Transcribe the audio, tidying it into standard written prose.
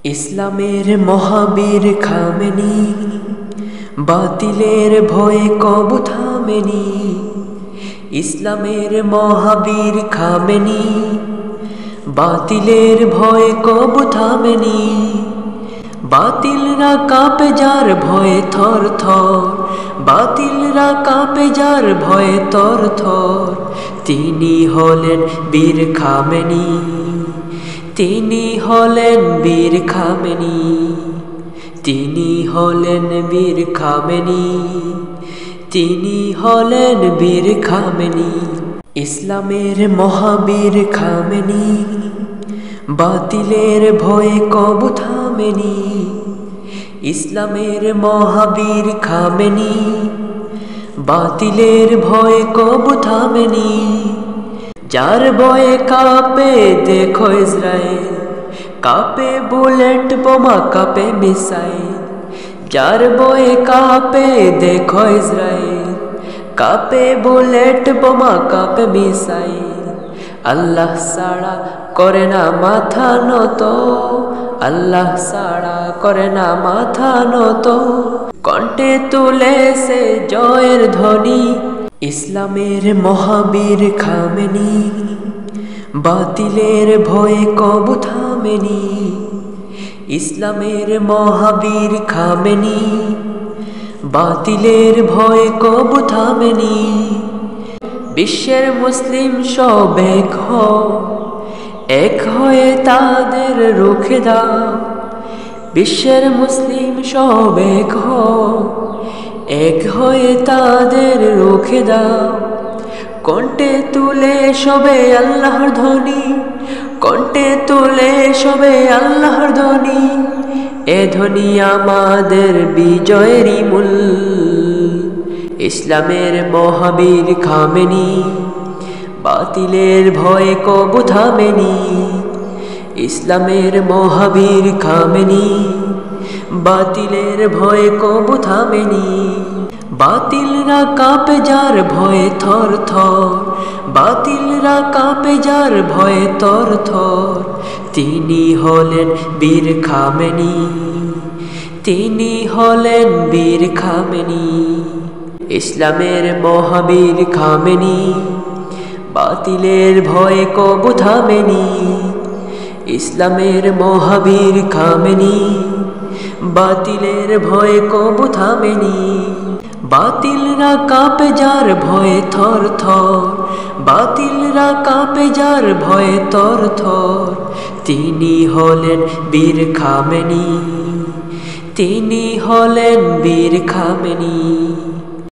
ইসলামের মহাবীর খামেনি, বাতিলের ভয়ে কবু থামেনি। ইসলামের মহাবীর খামেনি, বাতিলের ভয়ে কবু থামেনি। বাতিলরা কাঁপে যার ভয়ে থর থর, বাতিলরা কাঁপে যার ভয়ে থর থর। তিনি হলেন বীর খামেনি, তিনি হলেন বীর খামেনি, তিনি হলেন বীর খামেনি, তিনি হলেন বীর খামেনি। ইসলামের মহাবীর খামেনি, বাতিলের ভয়ে কবু থামেনি। ইসলামের মহাবীর খামেনি, বাতিলের ভয়ে কবু থামেনি। যার ভয়ে কাঁপে দেখো ইসরায়েল, কাঁপে বুলেট বোমা কাঁপে মিসাইল। যার ভয়ে কাঁপে দেখো ইসরায়েল, কাঁপে বুলেট বোমা কাঁপে মিসাইল। আল্লাহ ছাড়া করে না মাথা নত, আল্লাহ ছাড়া করে না মাথা নত। কণ্ঠে তুলেছে জয়ের ধ্বনি, ইসলামের মহাবীর খামেনি, বাতিলের ভয়ে কবু থামেনি। ইসলামের মহাবীর খামেনি, বাতিলের ভয়ে কবু থামেনি। বিশ্বের মুসলিম সব এক হও, এক হয়ে তাদের রুখে দাও। বিশ্বের মুসলিম সব এক হও, এক হয়ে তাদের রুখে দাও। কণ্ঠে তুলে সবে আল্লাহর ধ্বনি, কণ্ঠে তুলে সবে আল্লাহর ধ্বনি। এ ধ্বনি আমাদের বিজয়েরই মূল। ইসলামের মহাবীর খামেনি, বাতিলের ভয়ে কবু থামেনি। ইসলামের মহাবীর খামেনি, বাতিলের ভয়ে কবু থামেনি। বাতিলরা কাঁপে যার ভয়ে থর থর, বাতিলরা কাঁপে যার ভয়ে থর থর। তিনি হলেন বীর খামেনি, তিনি হলেন বীর খামেনি। ইসলামের মহাবীর খামেনি, বাতিলের ভয়ে কবু থামেনি। ইসলামের মহাবীর খামেনি, বাতিলের ভয়ে কবু থামেনি। বাতিলরা কাঁপে যার ভয়ে থর থর, বাতিলরা কাঁপে যার ভয়ে থর থর। তিনি হলেন বীর খামেনি, তিনি হলেন বীর খামেনি।